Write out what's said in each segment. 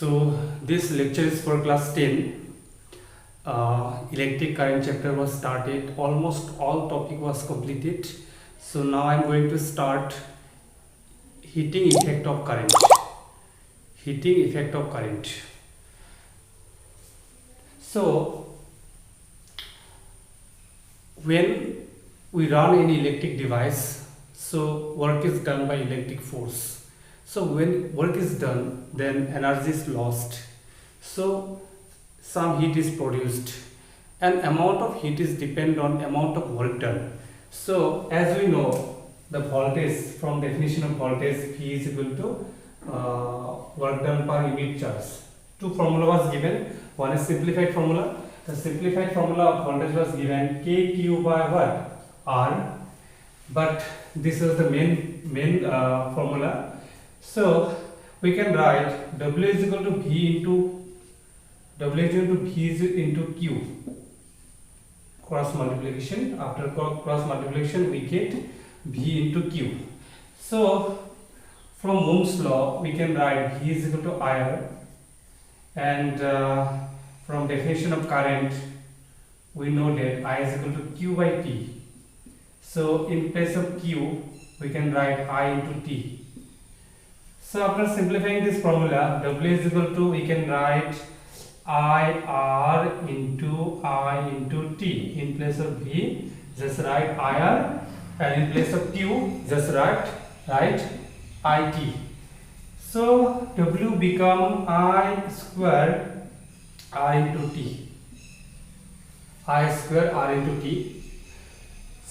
So this lecture is for class 10. Electric current chapter was started. Almost all topic was completed. So now I am going to start heating effect of current. Heating effect of current. So when we run any electric device, so work is done by electric force. So when work is done, then energy is lost. So some heat is produced, and amount of heat is depend on amount of work done. So as we know, the voltage, from definition of voltage, V is equal to work done per unit charge. Two formula was given. One is simplified formula. The simplified formula of voltage was given kQ by what? R. But this is the main formula. So we can write W is equal to V into Q. Cross multiplication. After cross multiplication, we get V into Q. So from Ohm's law, we can write V is equal to IR, and from definition of current, we know that I is equal to Q by T. So in place of Q, we can write I into T. So after simplifying this formula, W is equal to, we can write IR into I into T. In place of V, just write IR, and in place of Q, just write IT. So W become I square R into T. I square R into T.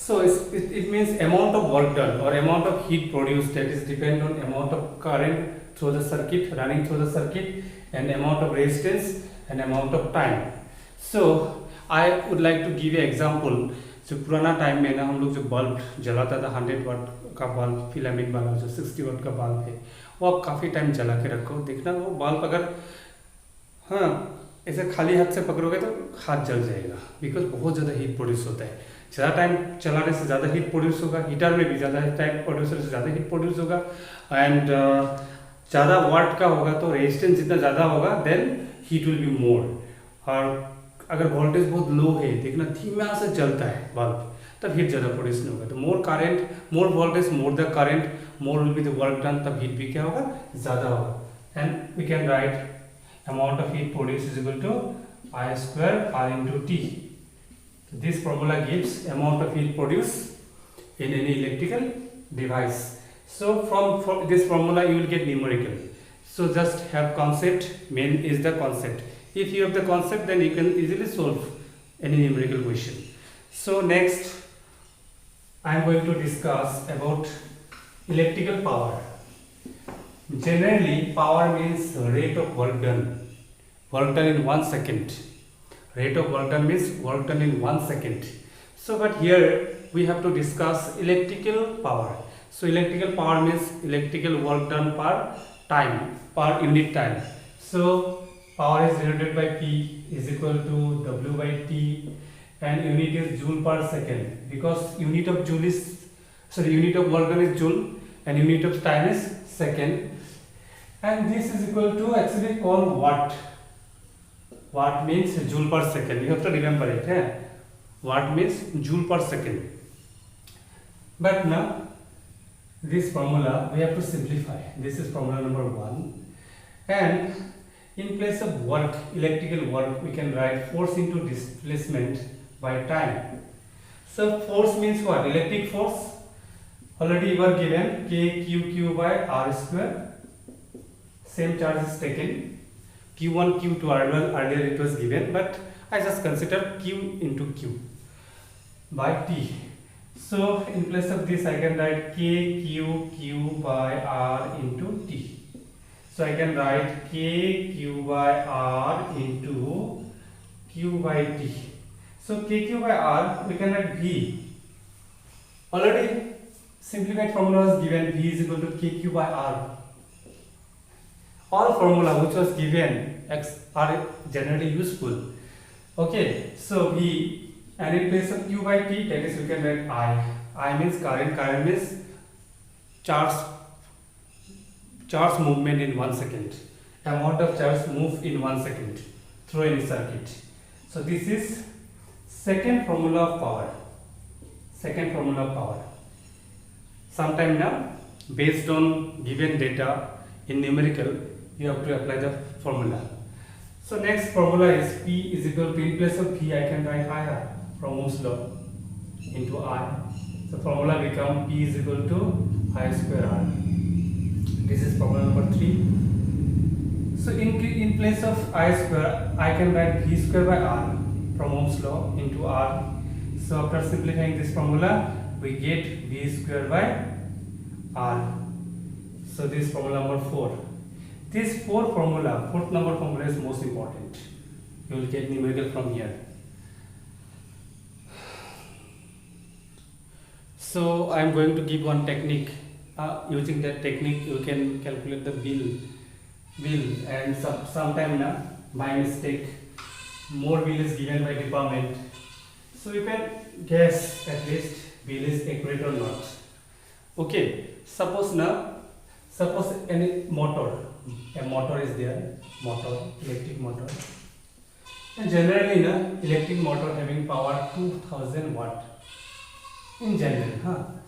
So it means amount of work done or amount of heat produced, that is depend on amount of current through the circuit, running through the circuit, and amount of resistance and amount of time. So I would like to give you example. जो पुराना time में ना हम लोग जो bulb जलाता था 100 वाट का बल्ब, फिलामेंट वाला जो 60 वाट का बल्ब है, वो आप काफ़ी टाइम जला के रखो, देखना वो बल्ब अगर ऐसे खाली हाथ से पकड़ोगे तो हाथ जल जाएगा, बिकॉज बहुत ज़्यादा हीट प्रोड्यूस होता है. ज़्यादा टाइम चलाने से ज़्यादा हीट प्रोड्यूस होगा, हीटर में भी ज़्यादा टाइम प्रोड्यूसर से ज़्यादा हीट प्रोड्यूस होगा, एंड ज़्यादा वाट का होगा तो रेजिस्टेंस जितना ज़्यादा होगा then heat will be more. और अगर वोल्टेज बहुत लो है, देखना धीमा से चलता है बल्ब, तब हीट ज़्यादा प्रोड्यूस नहीं होगा. तो more current, more voltage, more the current, more will be the work done, तब हीट भी क्या होगा, ज़्यादा होगा. And we can write amount of heat produce is equal to I square R into T. This formula gives amount of heat produced in any electrical device. So from this formula you will get numerical. So just have concept, main is the concept. If you have the concept, then you can easily solve any numerical question. So next I am going to discuss about electrical power. Generally power means rate of work done. Work done in 1 second. Rate of work done means work done in 1 second. So but here we have to discuss electrical power. So electrical power means electrical work done per time, per unit time. So power is denoted by P is equal to W by T, and unit is joule per second, because unit of joule is, sorry, unit of work done is joule and unit of time is second, and this is equal to actually called watt. Watt means joule per second. You have to remember it. Watt means joule per second. But now this formula we have to simplify. This is formula number 1. And in place of work, electrical work, we can write force into displacement by time. So force means what? Electric force. Already you were given KQ by R square. Same charge is taken. Q1, Q2, earlier it was given, but I just consider Q into Q by T. So in place of this I can write KQ by R into T. So I can write KQ by R into Q by T. So KQ by R, we can write V. Already simplified formula was given, V is equal to KQ by R. All formula which was given are generally useful. Okay, so V, and in place of Q by T, that is we can write I. I means current, current means charge movement in 1 second, amount of charge move in 1 second through any circuit. So this is second formula of power. Second formula of power. Sometime now, based on given data in numerical, you have to apply the formula. So next formula is P is equal to, in place of P I can write I from Ohm's law into I. So formula become P is equal to I square R. This is formula number 3. So in place of I square, I can write V square by R from Ohm's law into R. So after simplifying this formula, we get V square by R. So this is formula number 4. This fourth number formula is most important. You will get numerical from here. So I am going to give one technique. Using that technique, you can calculate the bill, and sometime now, by mistake, more bill is given by department. So you can guess at least bill is accurate or not. Okay, suppose any motor, a motor is there, electric motor, and generally electric motor having power 2000 watt. In general,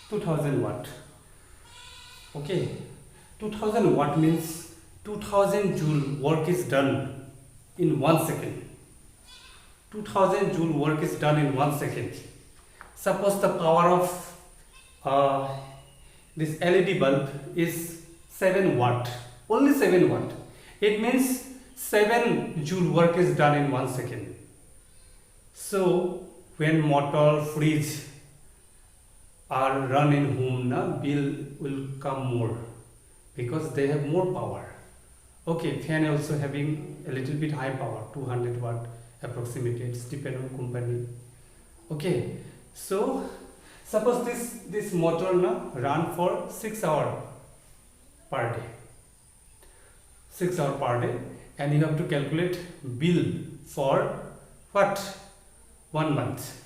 2000 watt. Okay, 2000 watt means 2000 joule work is done in 1 second. 2000 joule work is done in 1 second. Suppose the power of this LED bulb is 7 watt, only 7 watt. It means 7 joule work is done in 1 second. So when motor, fridge are run in home, bill will come more because they have more power. Okay, fan also having a little bit high power, 200 watt approximately. It's depend on company. Okay, so suppose this motor run for 6 hours per day. 6 hours per day, and you have to calculate bill for what? 1 month.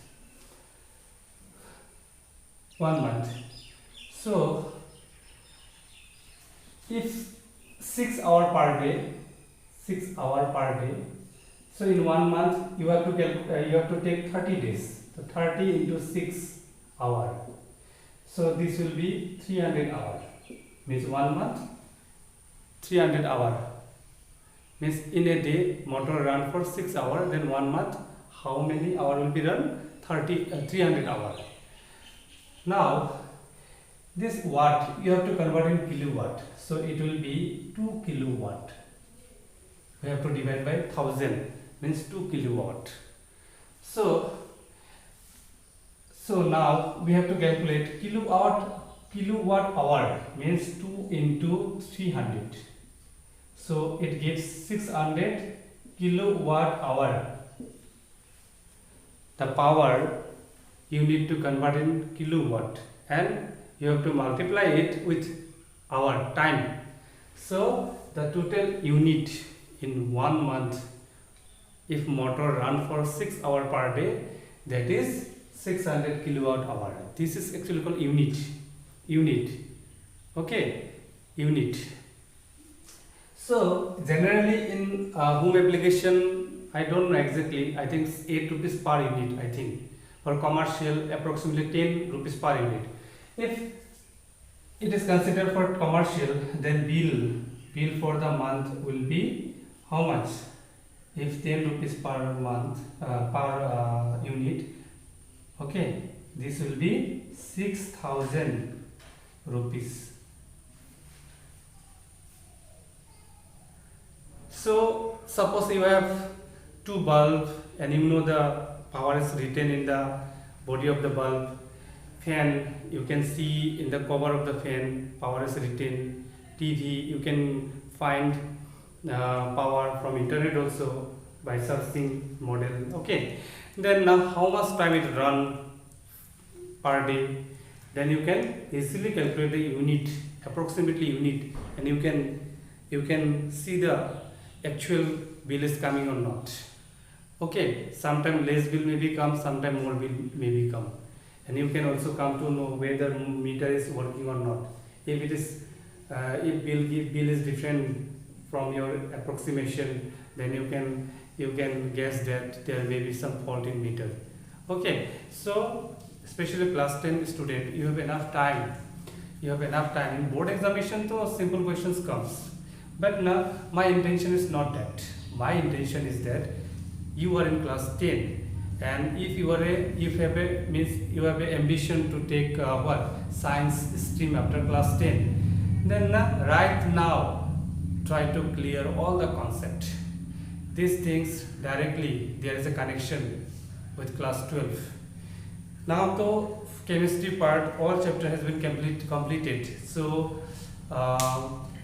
1 month. So if 6 hours per day, 6 hours per day. So in 1 month you have to take 30 days. So 30 into 6 hours. So this will be 300 hours. Means 1 month, 300 hours. Means in a day motor run for 6 hours. Then 1 month, how many hours will be run? 300 hours. Now this watt you have to convert in kilowatt. So it will be 2 kilowatt. We have to divide by 1000, means 2 kilowatt. So now we have to calculate kilowatt hour means 2 into 300. So it gives 600 kilowatt hour. The power you need to convert in kilowatt, and you have to multiply it with hour, time. So the total unit in 1 month, if motor run for 6 hours per day, that is 600 kilowatt hour. This is actually called unit. Okay, unit. So generally in home application, I don't know exactly, I think 8 rupees per unit, I think. For commercial, approximately 10 rupees per unit. If it is considered for commercial, then bill for the month will be how much? If 10 rupees per month per unit, okay, this will be 6000 rupees. So suppose you have 2 bulbs and you know the power is written in the body of the bulb. Fan, you can see in the cover of the fan, power is written. TV, you can find power from internet also by searching model. Okay, then how much time it run per day? Then you can easily calculate the unit, approximately unit, and you can see the actual bill is coming or not. Okay, sometime less bill may become, sometime more bill may become, and you can also come to know whether meter is working or not. If it is if bill is different from your approximation, then you can guess that there may be some fault in meter. Okay, so especially class 10 student, you have enough time. In board examination, so simple questions comes. But now my intention is not that. My intention is that you are in class 10, and if you have a ambition to take science stream after class 10, then right now try to clear all the concept. These things directly there is a connection with class 12. Now the chemistry part, all chapter has been completed. So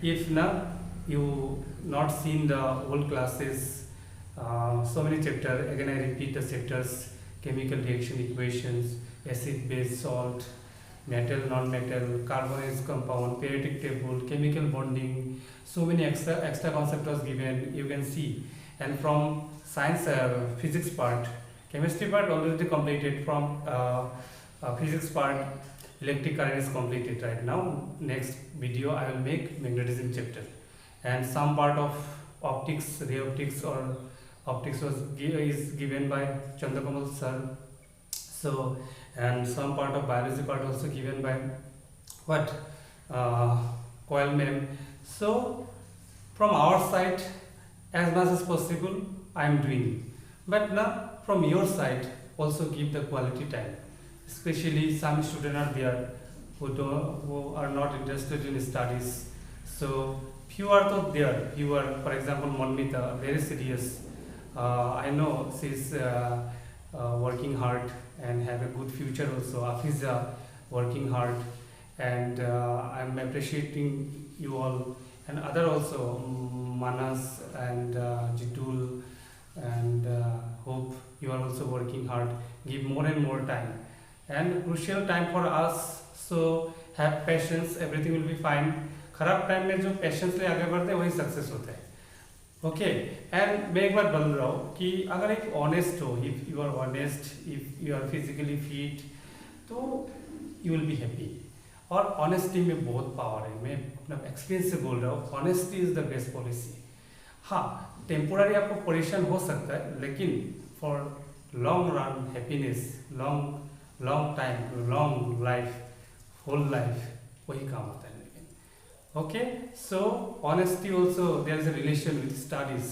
if now you not seen the whole classes, so many chapters, again I repeat the chapters: chemical reaction equations, acid base salt, metal non-metal, carbon compound, periodic table, chemical bonding, so many extra concept was given, you can see. And from science physics part, chemistry part already completed. From physics part, electric current is completed right now. Next video I will make magnetism chapter, and some part of optics, ray optics or optics is given by Chandrakamal sir. So, and some part of biology part also given by Coil ma'am. So from our side, as much as possible I am doing, but now from your side also give the quality time. Especially some students are there who are not interested in studies. So few are not there. You are, for example, Monmita, very serious. I know she's working hard and have a good future also. Afiza working hard, and I'm appreciating you all, and other also Manas and Jitul, and hope you are also working hard. Give more and more time, and crucial time for us. So have patience, everything will be fine. खराब time में जो patience ले आगे बढ़ते हैं वही success होता है. ओके, एंड मैं एक बात बोल रहा हूँ कि अगर एक ऑनेस्ट हो, if you are honest, if you are physically fit, तो यू विल बी हैप्पी. और ऑनेस्टी में बहुत पावर है. मैं अपना एक्सपीरियंस से बोल रहा हूँ, honesty is the best policy. हाँ, टेम्पोररी आपको परेशान हो सकता है, लेकिन for long run happiness, long time, long life, whole life, वही काम होता है. Okay, so honesty also there is a relation with studies.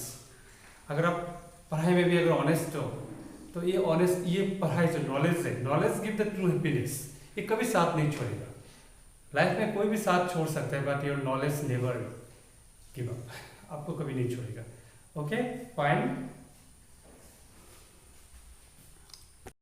अगर आप पढ़ाई में भी अगर ऑनेस्ट हो, तो ये पढ़ाई जो नॉलेज है, knowledge give the true happiness. ये कभी साथ नहीं छोड़ेगा. लाइफ में कोई भी साथ छोड़ सकता है, but your knowledge never give up. आपको कभी नहीं छोड़ेगा. Okay, fine.